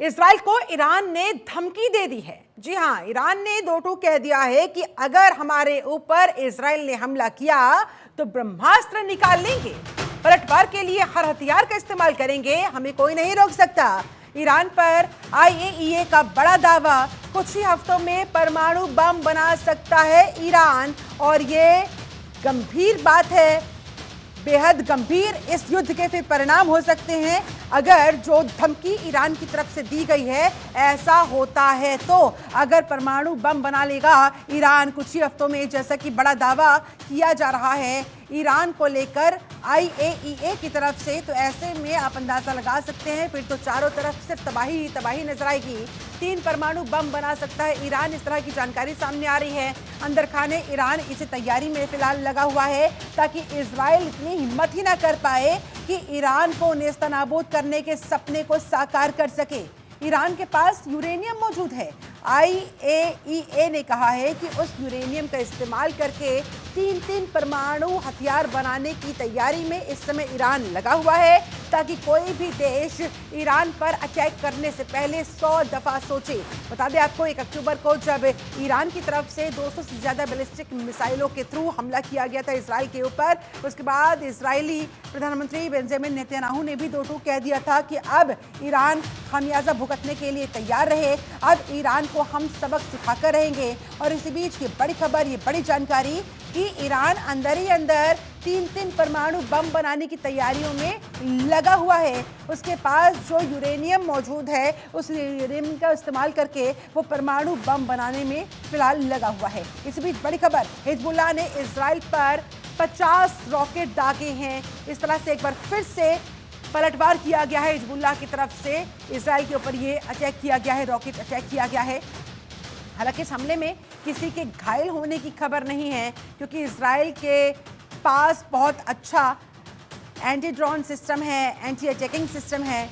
Israel को Iran ने धमकी दे दी है। जी हां, ईरान ने दो टूक कह दिया है कि अगर हमारे ऊपर इजराइल ने हमला किया तो ब्रह्मास्त्र निकाल लेंगे, पलटवार के लिए हर हथियार का इस्तेमाल करेंगे, हमें कोई नहीं रोक सकता। ईरान पर आईएईए का बड़ा दावा, कुछ ही हफ्तों में परमाणु बम बना सकता है ईरान, और ये गंभीर बात है, बेहद गंभीर। इस युद्ध के फिर परिणाम हो सकते हैं अगर जो धमकी ईरान की तरफ से दी गई है ऐसा होता है तो। अगर परमाणु बम बना लेगा ईरान कुछ ही हफ्तों में, जैसा कि बड़ा दावा किया जा रहा है ईरान को लेकर आईएईए की तरफ से, तो ऐसे में आप अंदाजा लगा सकते हैं फिर तो चारों तरफ सिर्फ तबाही ही तबाही नजर आएगी। 3 परमाणु बम बना सकता है ईरान, इस तरह की जानकारी सामने आ रही है। अंदर खाने ईरान इसे तैयारी में फिलहाल लगा हुआ है ताकि इजराइल इतनी हिम्मत ही ना कर पाए कि ईरान को नेस्तनाबूद करने के सपने को साकार कर सके। ईरान के पास यूरेनियम मौजूद है। आईएईए ने कहा है कि उस यूरेनियम का इस्तेमाल करके 3 परमाणु हथियार बनाने की तैयारी में इस समय ईरान लगा हुआ है ताकि कोई भी देश ईरान पर अटैक करने से पहले 100 दफा सोचे। बता दें आपको 1 अक्टूबर को जब ईरान की तरफ से 200 से ज्यादा बैलिस्टिक मिसाइलों के थ्रू हमला किया गया था इजराइल के ऊपर, उसके बाद इजरायली प्रधानमंत्री बेंजामिन नेतन्याहू ने भी दो टूक कह दिया था कि अब ईरान खामियाजा भुगतने के लिए तैयार रहे, अब ईरान को हम सबक सिखाकर रहेंगे। और इसी बीच ये बड़ी खबर, ये बड़ी जानकारी कि ईरान अंदर ही अंदर 3 परमाणु बम बनाने की तैयारियों में लगा हुआ है। उसके पास जो यूरेनियम मौजूद है उस यूरेनियम का इस्तेमाल करके वो परमाणु बम बनाने में फिलहाल लगा हुआ है। इसी बीच बड़ी खबर, हिजबुल्लाह ने इजराइल पर 50 रॉकेट दागे हैं। इस तरह से एक बार फिर से पलटवार किया गया है हिजबुल्लाह की तरफ से, इजराइल के ऊपर ये अटैक किया गया है, रॉकेट अटैक किया गया है। हालांकि इस हमले में किसी के घायल होने की खबर नहीं है क्योंकि इजराइल के पास बहुत अच्छा एंटी ड्रोन सिस्टम है, एंटी अटैकिंग सिस्टम है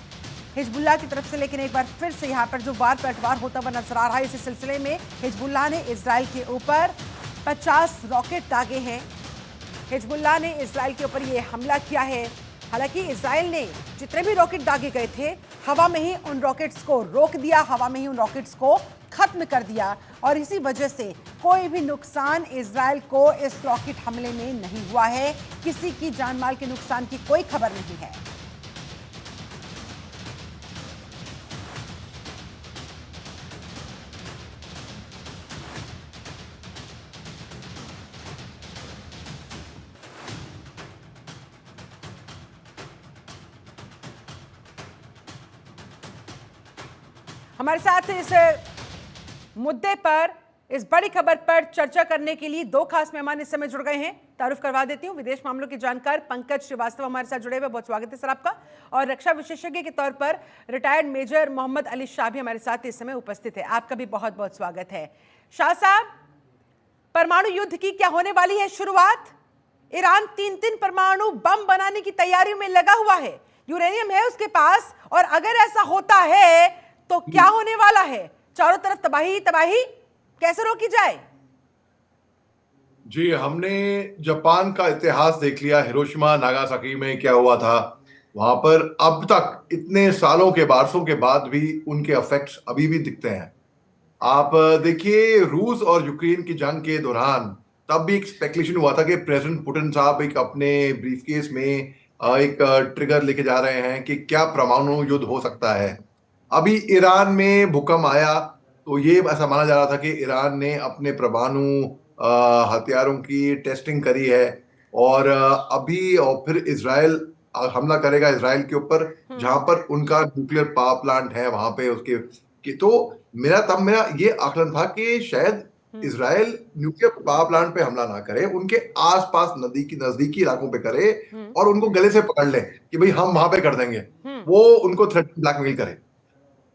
हिजबुल्लाह की तरफ से। लेकिन एक बार फिर से यहाँ पर जो वार पलटवार होता हुआ नजर आ रहा है, इसी सिलसिले में हिजबुल्लाह ने इजराइल के ऊपर 50 रॉकेट दागे हैं। हिजबुल्लाह ने इजराइल के ऊपर ये हमला किया है। हालांकि इजराइल ने जितने भी रॉकेट दागे गए थे हवा में ही उन रॉकेट्स को रोक दिया, हवा में ही उन रॉकेट्स को खत्म कर दिया, और इसी वजह से कोई भी नुकसान इजराइल को इस रॉकेट हमले में नहीं हुआ है। किसी की जान माल के नुकसान की कोई खबर नहीं है। हमारे साथ इस मुद्दे पर, इस बड़ी खबर पर चर्चा करने के लिए 2 खास मेहमान इस समय जुड़ गए हैं। तारुफ करवा देती हूं, विदेश मामलों के जानकार पंकज श्रीवास्तव हमारे साथ जुड़े हुए, बहुत स्वागत है सर आपका। और रक्षा विशेषज्ञ के तौर पर रिटायर्ड मेजर मोहम्मद अली शाह भी हमारे साथ इस समय उपस्थित है, आपका भी बहुत बहुत स्वागत है। शाह साहब, परमाणु युद्ध की क्या होने वाली है शुरुआत? ईरान 3 परमाणु बम बनाने की तैयारी में लगा हुआ है, यूरेनियम है उसके पास, और अगर ऐसा होता है तो क्या होने वाला है? चारों तरफ तबाही तबाही, कैसे रोकी जाए? जी, हमने जापान का इतिहास देख लिया, हिरोशिमा नागासाकी में क्या हुआ था वहां पर। अब तक इतने सालों के, बारसों के बाद भी उनके इफेक्ट्स अभी भी दिखते हैं। आप देखिए, रूस और यूक्रेन की जंग के दौरान तब भी एक स्पेकुलेशन हुआ था कि प्रेसिडेंट पुतिन साहब एक अपने ब्रीफकेस में एक ट्रिगर लेके जा रहे हैं कि क्या परमाणु युद्ध हो सकता है। अभी ईरान में भूकंप आया तो ये ऐसा माना जा रहा था कि ईरान ने अपने परमाणु हथियारों की टेस्टिंग करी है, और अभी और फिर इजराइल हमला करेगा इजराइल के ऊपर, जहां पर उनका न्यूक्लियर पावर प्लांट है वहां पे उसके तो मेरा ये आकलन था कि शायद इजराइल न्यूक्लियर पावर प्लांट पे हमला ना करे, उनके आसपास नजदीकी इलाकों पे करे और उनको गले से पकड़ ले कि भाई हम वहां पे कर देंगे, वो उनको थ्रेट ब्लैकमेल करे।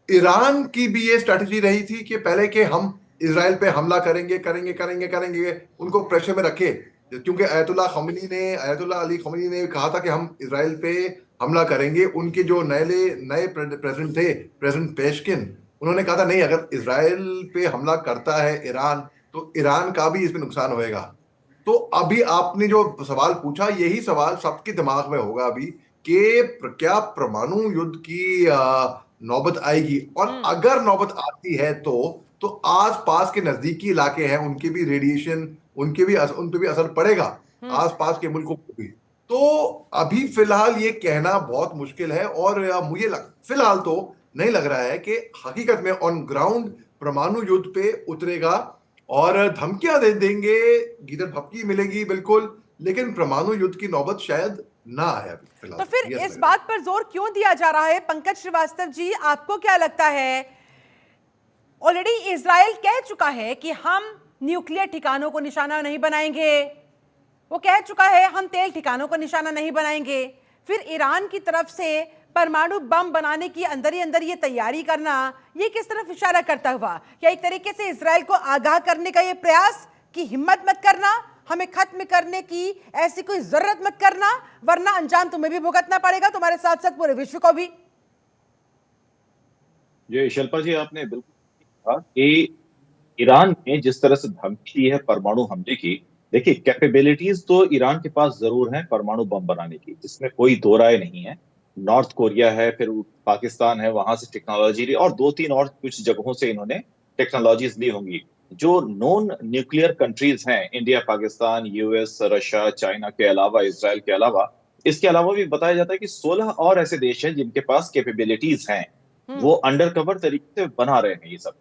ईरान की भी ये स्ट्रेटजी रही थी कि पहले के हम इजराइल पे हमला करेंगे करेंगे करेंगे करेंगे, उनको प्रेशर में रखे, क्योंकि आयतुल्लाह अली खमीनी ने कहा था कि हम इजराइल पे हमला करेंगे। उनके जो नए प्रेसिडेंट थे, प्रेसिडेंट पेशकिन, उन्होंने कहा था नहीं, अगर इजराइल पे हमला करता है ईरान तो ईरान का भी इसमें नुकसान होएगा। तो अभी आपने जो सवाल पूछा, यही सवाल सबके दिमाग में होगा अभी कि क्या परमाणु युद्ध की नौबत आएगी, और अगर नौबत आती है तो आस पास के नजदीकी इलाके हैं, उनके भी रेडिएशन, उन पे भी असर पड़ेगा, आस पास के मुल्कों को भी। तो अभी फिलहाल ये कहना बहुत मुश्किल है, और फिलहाल तो नहीं लग रहा है कि हकीकत में ऑन ग्राउंड परमाणु युद्ध पे उतरेगा, और धमकियां दे देंगे, गीदड़ भपकी मिलेगी बिल्कुल, लेकिन परमाणु युद्ध की नौबत शायद ना आए अभी फिलहाल। तो फिर इस बात पर जोर क्यों दिया जा रहा है पंकज श्रीवास्तव जी, आपको क्या लगता है? ऑलरेडी इजराइल कह चुका है कि हम न्यूक्लियर ठिकानों को निशाना नहीं बनाएंगे, वो कह चुका है हम तेल ठिकानों को निशाना नहीं बनाएंगे। फिर ईरान की तरफ से परमाणु बम बनाने की अंदर ही अंदर ये तैयारी करना, ये किस तरफ इशारा करता हुआ? क्या एक तरीके से इजराइल को आगाह करने का ये प्रयास कि हिम्मत मत करना, हमें खत्म करने की ऐसी कोई जरूरत मत करना, वरना अंजाम तुम्हें भी भुगतना पड़ेगा, तुम्हारे साथ साथ पूरे विश्व को भी? ये शिल्पा जी, आपने बिल्कुल कहा कि ईरान ने जिस तरह से धमकी दी है परमाणु हमले की, देखिए कैपेबिलिटीज तो ईरान के पास जरूर हैं परमाणु बम बनाने की, जिसमें कोई दो राय नहीं है। नॉर्थ कोरिया है, फिर पाकिस्तान है, वहां से टेक्नोलॉजी ली, और 2-3 और कुछ जगहों से इन्होंने टेक्नोलॉजीज ली होंगी। जो नॉन न्यूक्लियर कंट्रीज हैं, India, Pakistan, US, Russia, China के अलावा, इसराइल के अलावा, इसके अलावा भी बताया जाता है कि 16 और ऐसे देश हैं जिनके पास कैपेबिलिटीज हैं, वो अंडर कवर तरीके से बना रहे हैं ये सब।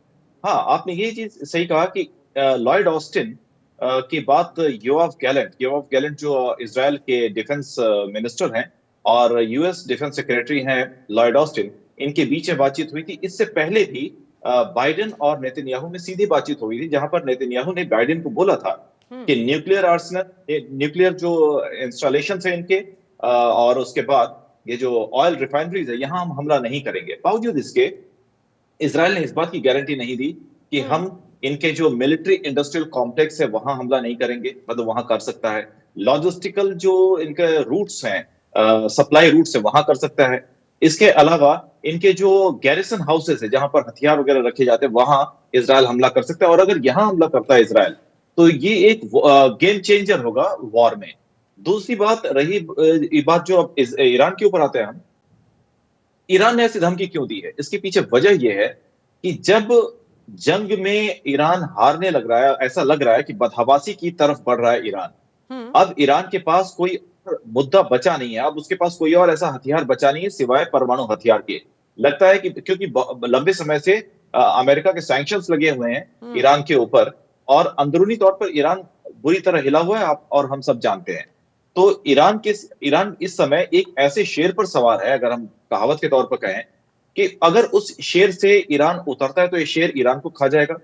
हाँ, आपने ये चीज सही कहा कि लॉयड ऑस्टिन की बात योआव गैलेंट जो इसराइल के डिफेंस मिनिस्टर हैं और यूएस डिफेंस सेक्रेटरी हैं लॉयड ऑस्टिन, इनके बीच में बातचीत हुई थी। इससे पहले भी बाइडेन और नेतन्याहू में सीधी बातचीत हुई थी, जहां पर नेतन्याहू ने बाइडेन को बोला था कि न्यूक्लियर आर्सेनल, न्यूक्लियर जो इंस्टॉलेशन है इनके, और उसके बाद ये जो ऑयल रिफाइनरीज है, यहां हम हमला नहीं करेंगे। बावजूद इसके इसराइल ने इस बात की गारंटी नहीं दी कि हम इनके जो मिलिट्री इंडस्ट्रियल कॉम्प्लेक्स है वहां हमला नहीं करेंगे, मतलब वहां कर सकता है। लॉजिस्टिकल जो इनके रूट्स हैं, सप्लाई रूट्स है, वहां कर सकता है। इसके अलावा इनके जो गैरिसन हाउसेस है, जहां पर हथियार वगैरह रखे जाते हैं, वहां इसराइल हमला कर सकता है। और अगर यहां हमला करता है इसराइल, तो ये एक गेम चेंजर होगा वॉर में। दूसरी बात रही बात जो अब ईरान के ऊपर आते हैं हम, ईरान ने ऐसी धमकी क्यों दी है? इसके पीछे वजह यह है कि जब जंग में ईरान हारने लग रहा है, ऐसा लग रहा है कि बदहवासी की तरफ बढ़ रहा है ईरान, अब ईरान के पास कोई मुद्दा बचा नहीं है, अब उसके पास कोई और ऐसा हथियार बचा नहीं है सिवाय परमाणु हथियार के। लगता है कि क्योंकि लंबे समय से अमेरिका के सैंक्शंस लगे हुए हैं ईरान के ऊपर, और अंदरूनी तौर पर ईरान बुरी तरह हिला हुआ है, और हम सब जानते हैं। तो ईरान इस समय एक ऐसे शेर पर सवार है, अगर हम कहावत के तौर पर कहें, कि अगर उस शेर से ईरान उतरता है तो ये शेर ईरान को खा जाएगा,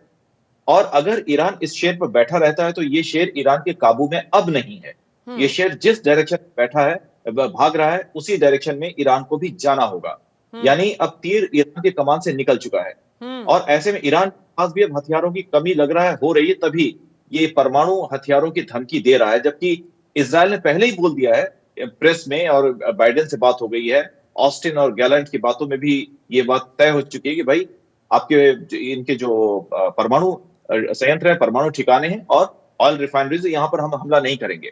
और अगर ईरान इस शेर पर बैठा रहता है तो ये शेर ईरान के काबू में अब नहीं है। ये शेर जिस डायरेक्शन में बैठा है, भाग रहा है, उसी डायरेक्शन में ईरान को भी जाना होगा। यानी अब तीर ईरान के कमान से निकल चुका है, और ऐसे में ईरान के पास भी अब हथियारों की कमी लग रहा है, हो रही है, तभी ये परमाणु हथियारों की धमकी दे रहा है। जबकि इजराइल ने पहले ही बोल दिया है प्रेस में, और बाइडेन से बात हो गई है, ऑस्टिन और गैलेंट की बातों में भी ये बात तय हो चुकी है कि भाई आपके इनके जो परमाणु संयंत्र है, परमाणु ठिकाने हैं और ऑयल रिफाइनरीज, यहां पर हम हमला नहीं करेंगे।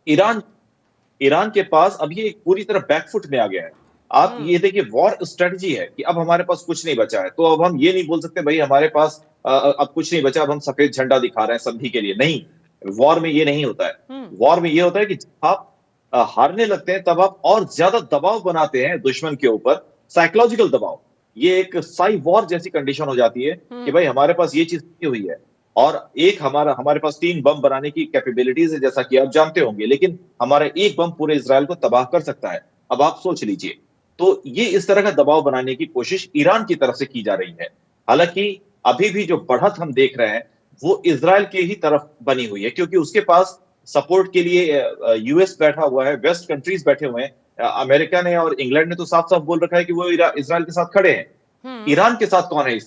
ईरान के पास अब ये पूरी तरह बैकफुट में आ गया है। आप ये देखिए, वॉर स्ट्रेटजी है कि अब हमारे पास कुछ नहीं बचा है, तो अब हम ये नहीं बोल सकते भाई हमारे पास अब कुछ नहीं बचा, अब हम सफेद झंडा दिखा रहे हैं संधि के लिए। नहीं, वॉर में ये नहीं होता है। वॉर में ये होता है कि जब आप हारने लगते हैं तब आप और ज्यादा दबाव बनाते हैं दुश्मन के ऊपर, साइकोलॉजिकल दबाव। ये एक साई वॉर जैसी कंडीशन हो जाती है कि भाई हमारे पास ये चीज नहीं हुई है, और एक हमारे पास 3 बम बनाने की कैपेबिलिटीज है, जैसा कि आप जानते होंगे, लेकिन हमारा एक बम पूरे इजराइल को तबाह कर सकता है। अब आप सोच लीजिए, तो ये इस तरह का दबाव बनाने की कोशिश ईरान की तरफ से की जा रही है। हालांकि अभी भी जो बढ़त हम देख रहे हैं वो इजराइल के ही तरफ बनी हुई है, क्योंकि उसके पास सपोर्ट के लिए यूएस बैठा हुआ है, वेस्ट कंट्रीज बैठे हुए हैं। अमेरिका ने और इंग्लैंड ने तो साफ साफ बोल रखा है कि वो इजराइल के साथ खड़े हैं। ईरान के साथ कौन है?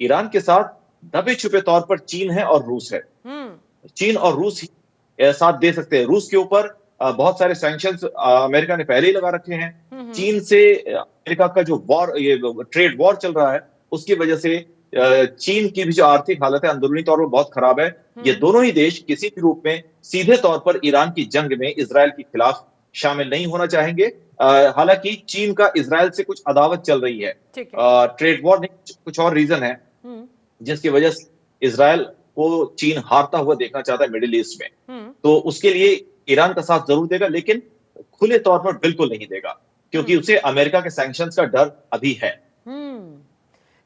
ईरान के साथ दबे छुपे तौर पर चीन है और रूस है। चीन और रूस ही साथ दे सकते हैं। रूस के ऊपर बहुत सारे सैंक्शंस अमेरिका ने पहले ही लगा रखे हैं। चीन से अमेरिका का जो वॉर, ये ट्रेड वॉर चल रहा है, उसकी वजह से चीन की भी जो आर्थिक हालत है अंदरूनी तौर पर बहुत खराब है। ये दोनों ही देश किसी भी रूप में सीधे तौर पर ईरान की जंग में इजराइल के खिलाफ शामिल नहीं होना चाहेंगे। हालांकि चीन का इजराइल से कुछ अदावत चल रही है, ठीक है। ट्रेड वॉर नहीं, कुछ और रीजन है हम्म। जिसकी वजह से इजराइल को चीन हारता हुआ देखना चाहता है मिडिल ईस्ट में। तो उसके लिए ईरान का साथ जरूर देगा, लेकिन खुले तौर पर बिल्कुल नहीं देगा, क्योंकि उसे अमेरिका के सैंक्शंस का डर अभी है।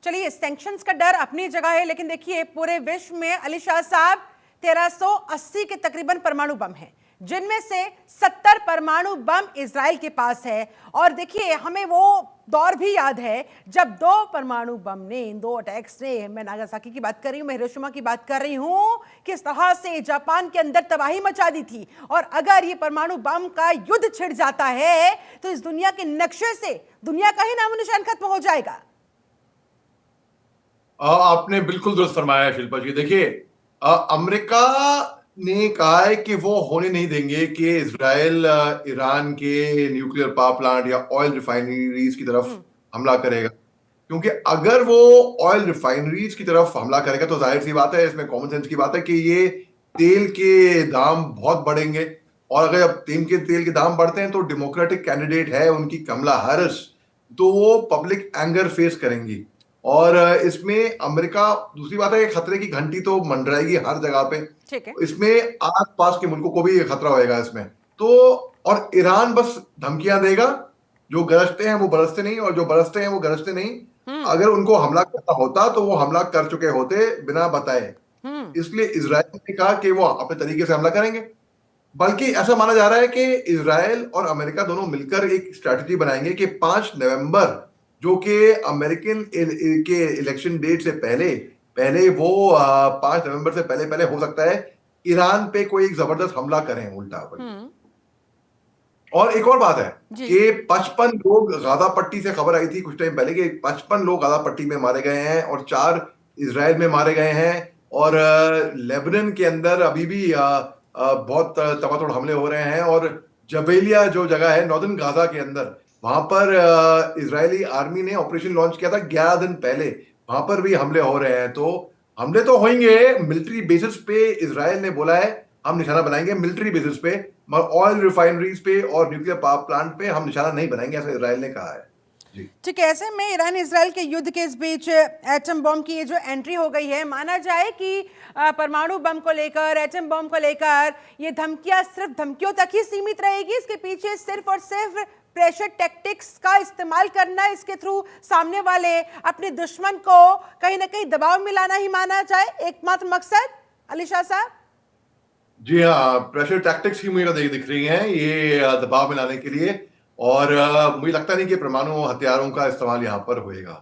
चलिए, सैंक्शंस का डर अपनी जगह है, लेकिन देखिए पूरे विश्व में अली शाह साहब 1380 के तकरीबन परमाणु बम हैं, जिनमें से 70 परमाणु बम इजराइल के पास है। और देखिए, हमें वो दौर भी याद है जब 2 परमाणु बम ने, इन 2 अटैक्स ने, मैं नागासाकी की बात कर रही हूं, मैं हिरोशिमा की बात कर रही हूं, किस तरह से जापान के अंदर तबाही मचा दी थी। और अगर ये परमाणु बम का युद्ध छिड़ जाता है तो इस दुनिया के नक्शे से दुनिया का ही नामो निशान खत्म हो जाएगा। आपने बिल्कुल दुरुस्त फरमाया शिल्पा जी। देखिए, अमेरिका ने कहा है कि वो होने नहीं देंगे कि इजराइल ईरान के न्यूक्लियर पावर प्लांट या ऑयल रिफाइनरीज की तरफ हमला करेगा, क्योंकि अगर वो ऑयल रिफाइनरीज की तरफ हमला करेगा तो जाहिर सी बात है, इसमें कॉमन सेंस की बात है कि ये तेल के दाम बहुत बढ़ेंगे। और अगर अब तेल के दाम बढ़ते हैं तो डेमोक्रेटिक कैंडिडेट है उनकी कमला हैरिस, तो वो पब्लिक एंगर फेस करेंगी। और इसमें अमेरिका, दूसरी बात है कि खतरे की घंटी तो मंडराएगी हर जगह पे, ठीक है। इसमें आसपास के मुल्कों को भी खतरा होएगा इसमें तो। और ईरान बस धमकियां देगा, जो गरजते हैं वो बरसते नहीं, और जो बरसते हैं वो गरजते नहीं। अगर उनको हमला करना होता तो वो हमला कर चुके होते बिना बताए। इसलिए इजराइल ने कहा कि वो अपने तरीके से हमला करेंगे। बल्कि ऐसा माना जा रहा है कि इजराइल और अमेरिका दोनों मिलकर एक स्ट्रैटेजी बनाएंगे कि 5 नवंबर, जो कि अमेरिकन के इलेक्शन डेट से पहले वो 5 नवंबर से पहले हो सकता है ईरान पे कोई एक जबरदस्त हमला करें उल्टा। और एक और बात है कि 55 लोग गाजा पट्टी से खबर आई थी कुछ टाइम पहले कि 55 लोग गाजा पट्टी में मारे गए हैं और 4 इजराइल में मारे गए हैं। और लेबनान के अंदर अभी भी बहुत तबातोड़ हमले हो रहे हैं। और जबेलिया जो जगह है नॉर्दर्न गाजा के अंदर, वहां पर इजरायली आर्मी ने ऑपरेशन लॉन्च किया था 11 दिन पहले, वहां पर भी हमले हो रहे हैं। तो हमले तो होंगे मिलिट्री बेसिस पे, इजराइल ने बोला है हम निशाना बनाएंगे मिलिट्री बेसिस पे, मगर ऑयल रिफाइनरीज पे और न्यूक्लियर पावर प्लांट पे हम निशाना नहीं बनाएंगे, ऐसा इजराइल ने कहा है। ठीक है। ऐसे में ईरान इजराइल के युद्ध के इस बीच एटम बम की ये जो एंट्री हो गई है, माना जाए कि परमाणु बम को लेकर, एटम बम को लेकर ये धमकियां सिर्फ धमकियों तक ही सीमित रहेगी, इसके पीछे सिर्फ और सिर्फ प्रेशर टैक्टिक्स का इस्तेमाल करना, इसके थ्रू सामने वाले अपने दुश्मन को कहीं ना कहीं दबाव में लाना ही माना जाए एकमात्र मकसद, अली शाह साहब? जी हाँ, प्रेशर टैक्टिक्स ही मुझे दिख रही हैं ये दबाव में लाने के लिए। और मुझे लगता नहीं कि परमाणु हथियारों का इस्तेमाल यहां पर होएगा।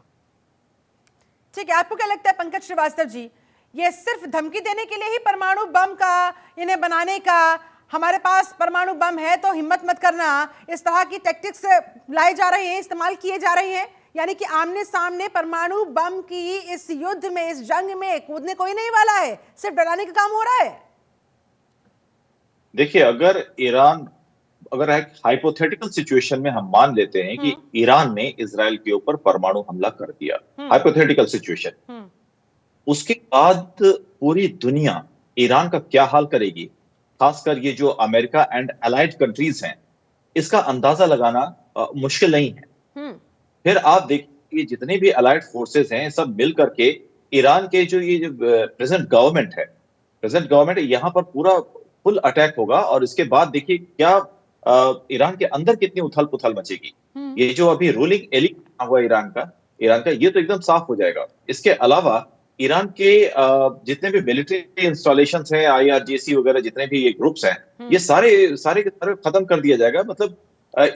ठीक है, आपको क्या लगता है पंकज श्रीवास्तव जी, ये सिर्फ धमकी देने के लिए ही परमाणु बम का, इन्हें बनाने का, हमारे पास परमाणु बम है तो हिम्मत मत करना, इस तरह की टैक्टिक्स लाए जा रहे हैं, इस्तेमाल किए जा रहे हैं? यानी कि आमने सामने परमाणु बम की इस युद्ध में, इस जंग में कूदने कोई नहीं वाला है, सिर्फ डराने का काम हो रहा है। देखिए, अगर एक हाइपोथेटिकल सिचुएशन में हम मान लेते हैं कि ईरान ने इजराइल के ऊपर परमाणु हमला कर दिया, हाइपोथेटिकल सिचुएशन, उसके बाद पूरी दुनिया ईरान का क्या हाल करेगी, खासकर ये जो अमेरिका एंड अलाइड कंट्रीज हैं, इसका अंदाजा लगाना मुश्किल नहीं है। फिर आप देखिए जितने भी अलाइड फोर्सेस हैं सब मिल करके ईरान के जो प्रेजेंट गवर्नमेंट यहाँ पर पूरा फुल अटैक होगा। और इसके बाद देखिए क्या ईरान के अंदर कितनी उथल पुथल मचेगी। ये जो अभी रूलिंग एलिट हुआ ईरान का, ये तो एकदम साफ हो जाएगा। इसके अलावा ईरान के जितने भी मिलिट्री इंस्टॉलेशंस हैं, IRGC वगैरह जितने भी ये ग्रुप्स हैं, ये सारे के सारे खत्म कर दिया जाएगा। मतलब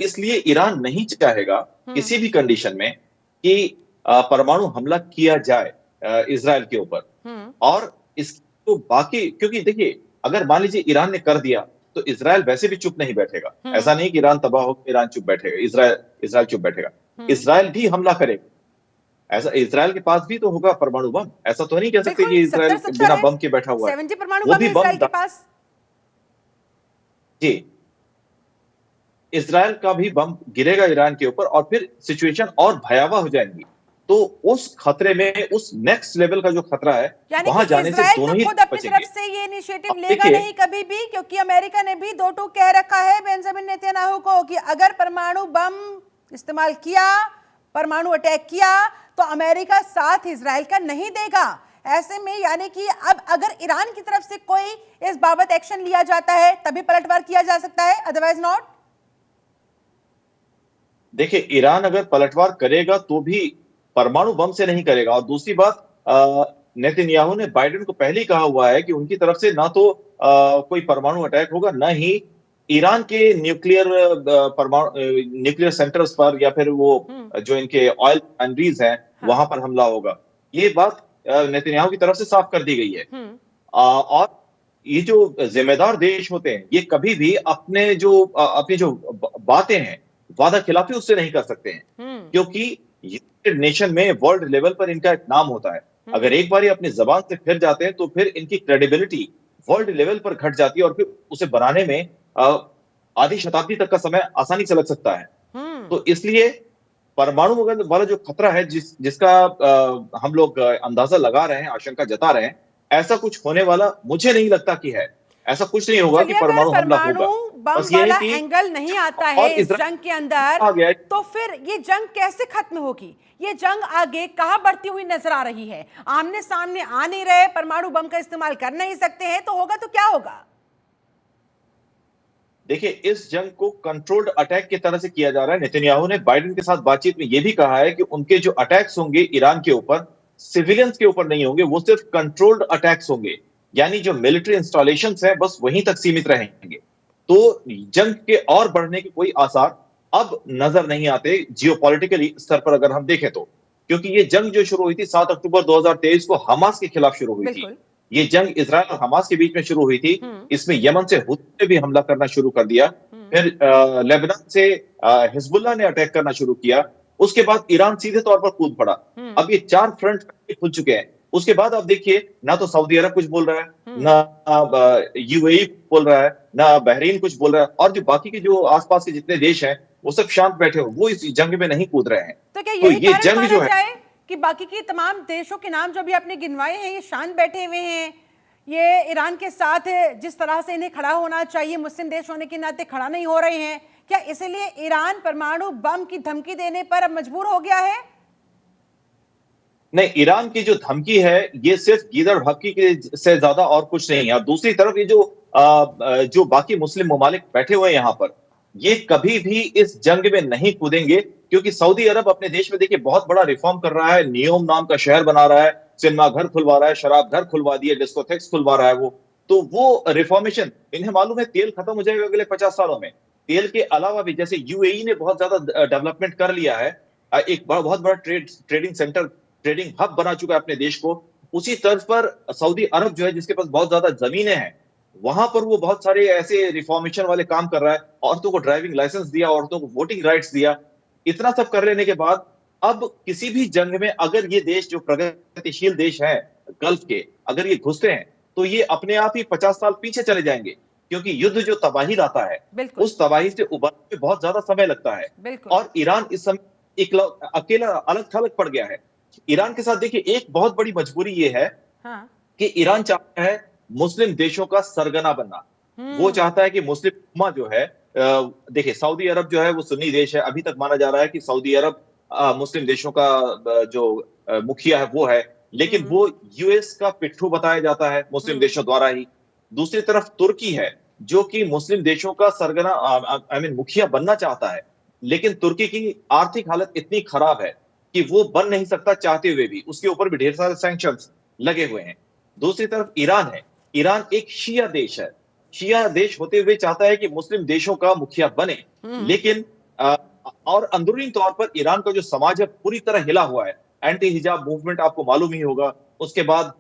इसलिए ईरान नहीं चाहेगा किसी भी कंडीशन में कि परमाणु हमला किया जाए इजराइल के ऊपर। और इसको बाकी, क्योंकि देखिए अगर मान लीजिए ईरान ने कर दिया तो इजराइल वैसे भी चुप नहीं बैठेगा। ऐसा नहीं कि ईरान तबाह होकर ईरान चुप बैठेगा, इजराइल चुप बैठेगा, इजराइल भी हमला करेगा। ऐसा इजराइल के पास भी तो होगा परमाणु बम, ऐसा तो नहीं कह सकते कि इजराइल बिना बम के बैठा हुआ है। 70 परमाणु बम इजराइल के पास। जी, इजराइल का भी बम गिरेगा ईरान के ऊपर और फिर सिचुएशन और भयावह हो जाएंगी। तो उस खतरे में, उस नेक्स्ट लेवल का जो खतरा है, यानी वहां कि जाने से इजराइल दोनों तो ही खुद अपनी बचेंगे। तरफ से ये इनिशिएटिव अब लेगा देखिए, नहीं कभी भी, क्योंकि अमेरिका ने भी दो टूक कह रखा है बेंजामिन नेतन्याहू को कि अगर परमाणु बम इस्तेमाल किया, परमाणु अटैक किया, तो अमेरिका साथ इजराइल का नहीं देगा। ऐसे में यानी कि अब अगर ईरान की तरफ से कोई इस बाबत एक्शन लिया जाता है तभी पलटवार किया जा सकता है, अदरवाइज नॉट। देखिए, ईरान अगर पलटवार करेगा तो भी परमाणु बम से नहीं करेगा। और दूसरी बात, नेतन्याहू ने बाइडेन को पहले ही कहा हुआ है कि उनकी तरफ से ना तो कोई परमाणु अटैक होगा, ना ही ईरान के न्यूक्लियर सेंटर्स पर या फिर वो जो इनके ऑयल रिफाइनरीज हैं वहां पर हमला होगा। ये बात नेतन्याहू की तरफ से साफ कर दी गई है। और ये जो जिम्मेदार देश होते हैं, ये कभी भी अपनी जो बातें हैं, वादा खिलाफी उससे नहीं कर सकते हैं, क्योंकि यूनाइटेड नेशन में वर्ल्ड लेवल पर इनका एक नाम होता है। अगर एक बार ये अपनी जबान से फिर जाते हैं तो फिर इनकी क्रेडिबिलिटी वर्ल्ड लेवल पर घट जाती है और फिर उसे बनाने में आधी शताब्दी तक का समय आसानी से लग सकता है। तो इसलिए परमाणु वाला जो खतरा है, जिसका हम लोग अंदाजा लगा रहे हैं, आशंका जता रहे हैं, ऐसा कुछ होने वाला मुझे नहीं लगता कि है। ऐसा कुछ नहीं होगा कि परमाणु हमला होगा। बम वाला एंगल नहीं आता है इस जंग के अंदर, तो फिर ये जंग कैसे खत्म होगी? ये जंग आगे कहां बढ़ती हुई नजर आ रही है? आमने सामने आ नहीं रहे, परमाणु बम का इस्तेमाल कर नहीं सकते हैं, तो होगा तो क्या होगा? देखिए, इस जंग को कंट्रोल्ड अटैक की तरह से किया जा रहा है। नेतन्याहू ने बाइडेन के साथ बातचीत में यह भी कहा है कि उनके जो अटैक्स होंगे ईरान के ऊपर, सिविलियंस के ऊपर नहीं होंगे, वो सिर्फ कंट्रोल्ड अटैक्स होंगे, यानी जो मिलिट्री इंस्टॉलेशंस हैं बस वहीं तक सीमित रहेंगे। तो जंग के और बढ़ने के कोई आसार अब नजर नहीं आते जियोपॉलिटिकली स्तर पर अगर हम देखें तो, क्योंकि ये जंग जो शुरू हुई थी 7 अक्टूबर 2023 को हमास के खिलाफ शुरू हुई थी। ये जंग इजराइल और हमास के बीच में शुरू हुई थी। इसमें यमन से हुती ने भी हमला करना शुरू कर दिया, फिर लेबनान से हिजबुल्लाह ने अटैक करना शुरू किया, उसके बाद ईरान सीधे तौर पर कूद पड़ा। अब ये 4 फ्रंट खुल चुके हैं। उसके बाद आप देखिए, ना तो सऊदी अरब कुछ बोल रहा है, ना यूएई बोल रहा है, ना बहरीन कुछ बोल रहा है, और जो बाकी के जो आसपास के जितने देश हैं वो सब शांत बैठे हो, वो इस जंग में नहीं कूद रहे हैं। तो क्या यही कारण जंग जो है कि बाकी के तमाम देशों के नाम जो भी आपने गिनवाए हैं, ये शांत बैठे हुए हैं, ये ईरान के साथ जिस तरह से इन्हें खड़ा होना चाहिए मुस्लिम देश होने के नाते खड़ा नहीं हो रहे हैं? क्या इसलिए ईरान परमाणु बम की धमकी देने पर अब मजबूर हो गया है? नहीं, ईरान की जो धमकी है ये सिर्फ गीदड़ भक्की से ज्यादा और कुछ नहीं है। और दूसरी तरफ ये जो बाकी मुस्लिम ममालिक बैठे हुए हैं यहाँ पर, ये कभी भी इस जंग में नहीं कूदेंगे, क्योंकि सऊदी अरब अपने देश में देखिए बहुत बड़ा रिफॉर्म कर रहा है, नियोम नाम का शहर बना रहा है, सिनेमा घर खुलवा रहा है, शराब घर खुलवा दिए, डिस्कोथेक्स खुलवा रहा है वो रिफॉर्मेशन, इन्हें मालूम है तेल खत्म हो जाएगा अगले 50 सालों में। तेल के अलावा भी जैसे यूएई ने बहुत ज्यादा डेवलपमेंट कर लिया है, एक बहुत बड़ा ट्रेडिंग सेंटर, ट्रेडिंग हब बना चुका है अपने देश को, उसी तर्ज पर सऊदी अरब जो है, जिसके पास बहुत ज्यादा जमीनें हैं, वहां पर वो बहुत सारे ऐसे रिफॉर्मेशन वाले काम कर रहा है। औरतों को ड्राइविंग लाइसेंस दिया, औरतों को वोटिंग राइट्स दिया। इतना सब कर लेने के बाद अब किसी भी जंग में अगर ये देश जो प्रगतिशील देश है गल्फ के, अगर ये घुसते हैं तो ये अपने आप ही 50 साल पीछे चले जाएंगे, क्योंकि युद्ध जो तबाही लाता है उस तबाही से उबरने में बहुत ज्यादा समय लगता है। और ईरान इस समय अकेला अलग थलग पड़ गया है। ईरान के साथ देखिए एक बहुत बड़ी मजबूरी ये है कि ईरान चाहता है मुस्लिम देशों का सरगना बनना। वो चाहता है कि मुस्लिम उम्मा जो है, देखिए सऊदी अरब जो है वो सुन्नी देश है, अभी तक माना जा रहा है कि सऊदी अरब मुस्लिम देशों का जो मुखिया है वो है, लेकिन वो यूएस का पिट्ठू बताया जाता है मुस्लिम देशों द्वारा ही। दूसरी तरफ तुर्की है जो कि मुस्लिम देशों का सरगना मुखिया बनना चाहता है, लेकिन तुर्की की आर्थिक हालत इतनी खराब है कि वो बन नहीं सकता चाहते हुए भी, उसके ऊपर भी ढेर सारे सैंक्शंस लगे हुए हैं। दूसरी तरफ ईरान है, ईरान एक शिया देश है, शिया देश होते हुए चाहता है कि मुस्लिम देशों का मुखिया बने, लेकिन और अंदरूनी तौर पर ईरान का जो समाज है पूरी तरह हिला हुआ है। एंटी हिजाब मूवमेंट आपको मालूम ही होगा, उसके बाद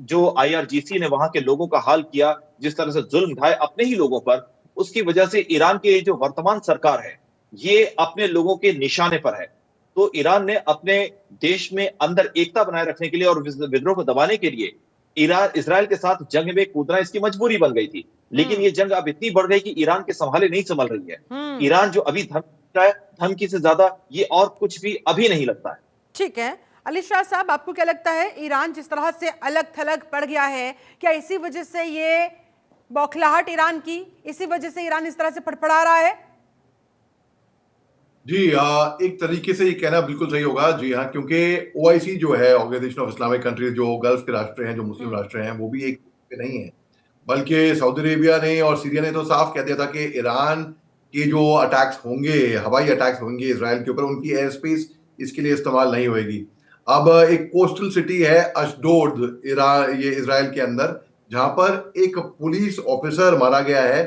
जो आईआरजीसी ने वहां के लोगों का हाल किया, जिस तरह से जुल्म ढाए अपने ही लोगों पर, उसकी वजह से ईरान की जो वर्तमान सरकार है ये अपने लोगों के निशाने पर है। तो ईरान ने अपने देश में अंदर एकता बनाए रखने के लिए और विद्रोह को दबाने के लिए इजराइल के साथ जंग में कूदना इसकी मजबूरी बन गई थी। लेकिन ये जंग अब इतनी बढ़ गई कि ईरान के संभाले नहीं संभल रही है। ईरान जो अभी धमकी से ज्यादा ये और कुछ भी अभी नहीं लगता है। ठीक है, अली शाह साहब, आपको क्या लगता है ईरान जिस तरह से अलग थलग पड़ गया है, क्या इसी वजह से ये बौखलाहट ईरान की, इसी वजह से ईरान इस तरह से फड़फड़ा रहा है? जी, एक तरीके से ये कहना बिल्कुल सही होगा। जी हाँ, क्योंकि ओआईसी जो है, ऑर्गेनाइजेशन ऑफ इस्लामिक कंट्रीज, जो गल्फ के राष्ट्र हैं, जो मुस्लिम राष्ट्र हैं, वो भी एक पे नहीं है, बल्कि सऊदी अरेबिया ने और सीरिया ने तो साफ कह दिया था कि ईरान के जो अटैक्स होंगे, हवाई अटैक्स होंगे इसराइल के ऊपर, उनकी एयर स्पेस इसके लिए इस्तेमाल नहीं होएगी। अब एक कोस्टल सिटी है अशडोद, ईरान, ये इसराइल के अंदर, जहां पर एक पुलिस ऑफिसर मारा गया है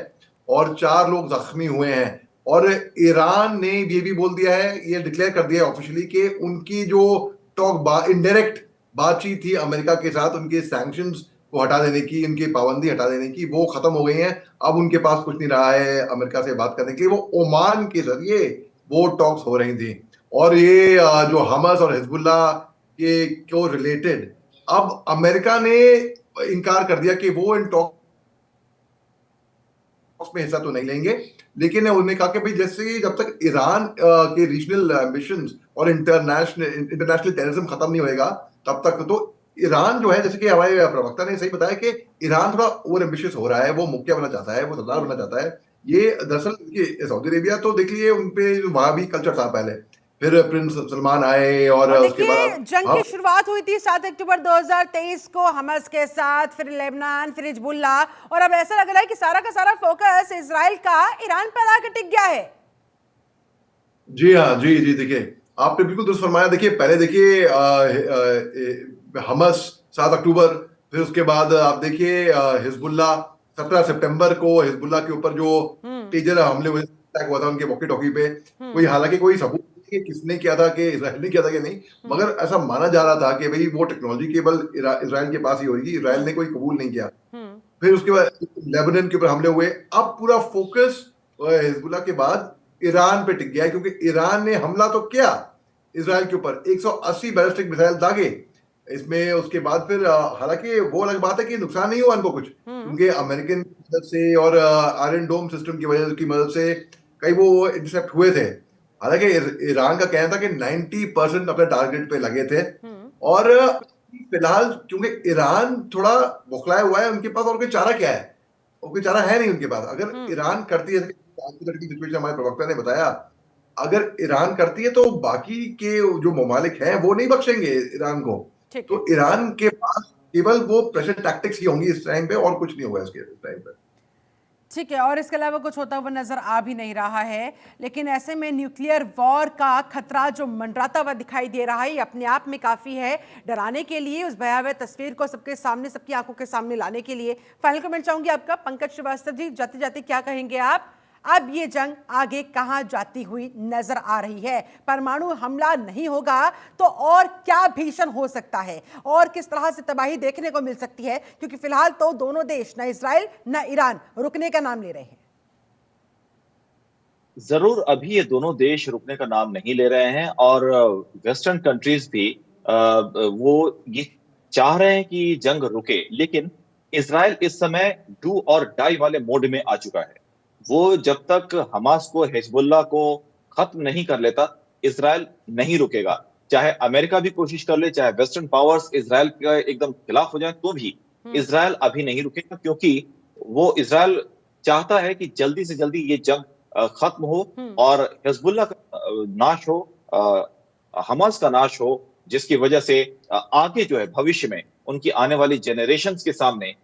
और 4 लोग जख्मी हुए हैं। और ईरान ने ये भी बोल दिया है, ये डिक्लेयर कर दिया है ऑफिशियली, कि उनकी जो इनडायरेक्ट बातचीत थी अमेरिका के साथ, उनके सैंक्शंस को हटा देने की, उनकी पाबंदी हटा देने की, वो खत्म हो गई है। अब उनके पास कुछ नहीं रहा है अमेरिका से बात करने के लिए। वो ओमान के जरिए वो टॉक्स हो रही थी। और ये जो हमास और हिजबुल्लाह के को रिलेटेड, अब अमेरिका ने इनकार कर दिया कि वो इन टॉक्स में हिस्सा तो नहीं लेंगे, लेकिन उन्होंने कहा कि भाई जैसे जब तक ईरान के रीजनल एम्बिशंस और इंटरनेशनल टेररिज्म खत्म नहीं होएगा, तब तक तो ईरान जो है, जैसे कि हमारे प्रवक्ता ने सही बताया कि ईरान थोड़ा ओवर एम्बिशियस हो रहा है, वो मुखिया बनना चाहता है, वो सरदार बनना चाहता है। ये दरअसल सऊदी अरेबिया तो देख लीजिए, उनपे वहां भी कल्चर था पहले, फिर प्रिंस सलमान आए और उसके देखिए, बाद जंग की शुरुआत हुई थी 7 अक्टूबर 2023 को हमास के साथ, फिर लेबनान, फिर हिजबुल्ला, और अब ऐसा लग रहा है कि सारा का सारा फोकस इजराइल का ईरान पर आकर टिक गया है। जी हाँ, जी जी, देखिए आपने बिल्कुल दुरुस्त फरमाया। देखिए पहले देखिए हमास 7 अक्टूबर, फिर उसके बाद आप देखिए हिजबुल्ला 17 सितंबर को, हिजबुल्ला के ऊपर जो तेजर हमले हुए, अटैक हुआ था उनके वॉकी टॉकी पे। कोई हालांकि कोई सबूत नहीं कि किसने किया था, कि इजराइल ने किया था कि नहीं, मगर ऐसा माना जा रहा था कि भाई वो टेक्नोलॉजी केवल इजराइल के पास ही होगी। इजराइल ने कोई कबूल नहीं किया। फिर उसके बाद लेबनान के ऊपर हमले हुए। अब पूरा फोकस हिजबुल्ला के बाद ईरान पे टिक गया है, क्योंकि ईरान ने हमला तो किया इजराइल के ऊपर, 180 बैलिस्टिक मिसाइल दागे इसमें। उसके बाद फिर हालांकि वो अलग बात है कि नुकसान नहीं हुआ इनको कुछ, क्योंकि अमेरिकन की मदद से और आयरन डोम सिस्टम की वजह की मदद से कई वो इंटरसेप्ट हुए थे। हालांकि ईरान का कहना था कि 90% अपने टारगेट पे लगे थे। और फिलहाल क्योंकि ईरान थोड़ा बौखलाया हुआ है, उनके पास और कोई चारा क्या है, और कोई चारा है नहीं उनके पास। अगर ईरान करती है, सिचुएशन हमारे प्रवक्ता ने बताया, अगर ईरान करती है तो बाकी के जो ममालिक हैं वो नहीं बख्शेंगे ईरान को। तो ईरान के पास केवल वो प्रेशर टैक्टिक्स ही होंगी इस टाइम पे, और कुछ नहीं होगा इसके टाइम पे। ठीक है, और इसके अलावा कुछ होता हुआ नजर आ भी नहीं रहा है। लेकिन ऐसे में न्यूक्लियर वॉर का खतरा जो मंडराता हुआ दिखाई दे रहा है, ये अपने आप में काफी है डराने के लिए। उस भयावह तस्वीर को सबके सामने, सबकी आंखों के सामने लाने के लिए फाइनल कमेंट चाहूंगी आपका, पंकज श्रीवास्तव जी। जाते जाते क्या कहेंगे आप? अब ये जंग आगे कहां जाती हुई नजर आ रही है? परमाणु हमला नहीं होगा तो और क्या भीषण हो सकता है, और किस तरह से तबाही देखने को मिल सकती है? क्योंकि फिलहाल तो दोनों देश, न इजराइल न ईरान, रुकने का नाम ले रहे हैं। जरूर अभी ये दोनों देश रुकने का नाम नहीं ले रहे हैं, और वेस्टर्न कंट्रीज भी वो ये चाह रहे हैं कि जंग रुके, लेकिन इजराइल इस समय डू और डाई वाले मोड में आ चुका है। वो जब तक हमास को, हिजबुल्लाह को खत्म नहीं कर लेता, इजराइल नहीं रुकेगा। चाहे अमेरिका भी कोशिश कर ले, चाहे वेस्टर्न पावर्स इजराइल के एकदम खिलाफ हो जाए, तो भी इजराइल अभी नहीं रुकेगा, क्योंकि वो इजराइल चाहता है कि जल्दी से जल्दी ये जंग खत्म हो और हिजबुल्लाह का नाश हो, हमास का नाश हो, जिसकी वजह से आगे जो है भविष्य में उनकी आने वाली जनरेशंस के सामने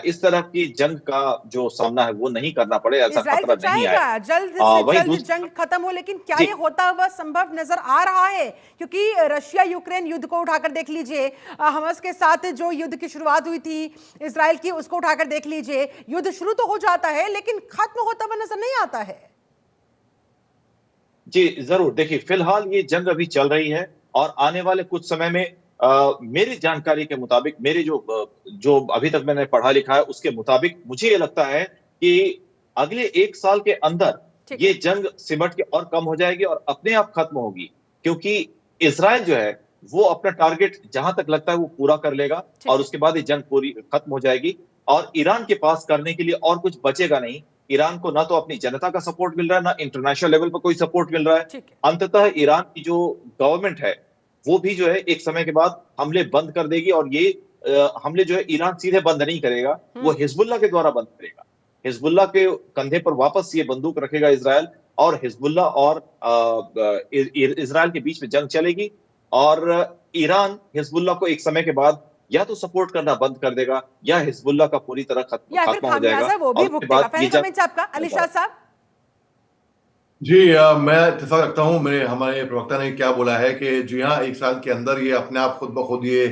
इस तरह की जंग का जो सामना है वो नहीं करना पड़े, ऐसा खतरा नहीं आए। जल्द से जल्द जंग खत्म हो, लेकिन क्या ये होता हुआ संभव नजर आ रहा है? क्योंकि रशिया यूक्रेन युद्ध को उठाकर देख लीजिए, हमास के साथ जो युद्ध की शुरुआत हुई थी इजराइल की, उसको उठाकर देख लीजिए, युद्ध शुरू तो हो जाता है लेकिन खत्म होता हुआ नजर नहीं आता है। जी जरूर, देखिए फिलहाल ये जंग अभी चल रही है, और आने वाले कुछ समय में मेरी जानकारी के मुताबिक, मेरे जो अभी तक मैंने पढ़ा लिखा है उसके मुताबिक, मुझे ये लगता है कि अगले 1 साल के अंदर ये जंग सिमट के और कम हो जाएगी और अपने आप खत्म होगी, क्योंकि इजराइल जो है वो अपना टारगेट जहां तक लगता है वो पूरा कर लेगा, और उसके बाद ये जंग पूरी खत्म हो जाएगी। और ईरान के पास करने के लिए और कुछ बचेगा नहीं। ईरान को ना तो अपनी जनता का सपोर्ट मिल रहा है, ना इंटरनेशनल लेवल पर कोई सपोर्ट मिल रहा है। अंततः ईरान की जो गवर्नमेंट है वो भी जो है एक समय के बाद हमले बंद कर देगी, और ये हमले जो है ईरान सीधे बंद नहीं करेगा, वो हिजबुल्लाह के द्वारा बंद करेगा। हिजबुल्लाह के कंधे पर वापस ये बंदूक रखेगा इजराइल, और हिजबुल्लाह और इजराइल के बीच में जंग चलेगी, और ईरान हिजबुल्लाह को एक समय के बाद या तो सपोर्ट करना बंद कर देगा, या हिजबुल्लाह का पूरी तरह या फिर खात्मा हो जाएगा, खामियाजा वो भी और उसके भुगतेगा। बाद ये फाइनल कमेंट्स आपका अली शाह साहब। जी मैं इत्तेफाक रखता हूँ, मेरे हमारे प्रवक्ता ने क्या बोला है कि जी हाँ, 1 साल के अंदर ये अपने आप खुद ब खुद ये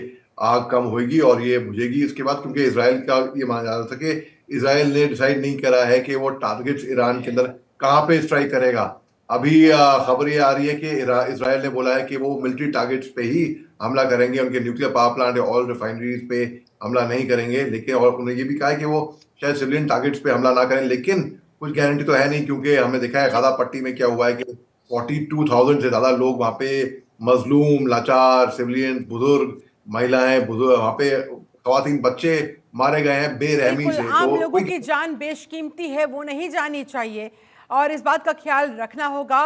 आग कम होगी और ये बुझेगी इसके बाद, क्योंकि इसराइल का ये माना जा रहा था कि इसराइल ने डिसाइड नहीं करा है कि वो टारगेट्स ईरान के अंदर कहाँ पे स्ट्राइक करेगा। अभी खबर ये आ रही है कि इसराइल ने बोला है कि वो मिलिट्री टारगेट्स पे ही हमला करेंगे, उनके न्यूक्लियर पावर प्लांट या ऑयल रिफाइनरीज पे हमला नहीं करेंगे। लेकिन और उन्होंने ये भी कहा है कि वो शायद सिविलियन टारगेट्स पे हमला ना करें, लेकिन कुछ गारंटी तो है नहीं, क्योंकि हमने देखा है गाजा पट्टी में क्या हुआ है कि 42,000 से ज्यादा लोग वहां पे मजलूम, लाचार, सिविलियन, बुजुर्ग, महिलाएं, बुजुर्ग, वहां पे खवातीन, बच्चे मारे गए हैं बेरहमी बिल्कुल, से। आम तो लोगों कोई की जान बेशकीमती है, वो नहीं जानी चाहिए और इस बात का ख्याल रखना होगा।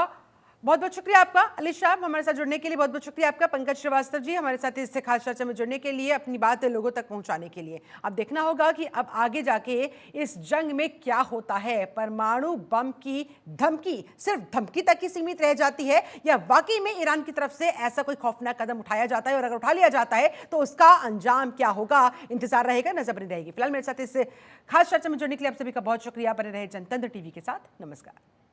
बहुत बहुत शुक्रिया आपका अली शाह, हमारे साथ जुड़ने के लिए बहुत बहुत शुक्रिया आपका। पंकज श्रीवास्तव जी हमारे साथ इस खास चर्चा में जुड़ने के लिए, अपनी बात लोगों तक पहुंचाने के लिए। अब देखना होगा कि अब आगे जाके इस जंग में क्या होता है। परमाणु बम की धमकी सिर्फ धमकी तक ही सीमित रह जाती है, या वाकई में ईरान की तरफ से ऐसा कोई खौफनाक कदम उठाया जाता है, और अगर उठा लिया जाता है तो उसका अंजाम क्या होगा, इंतजार रहेगा, नजर बनी रहेगी। फिलहाल मेरे साथ इस खास चर्चा में जुड़ने के लिए आप सभी का बहुत शुक्रिया। बने रहे जनतंत्र टीवी के साथ। नमस्कार।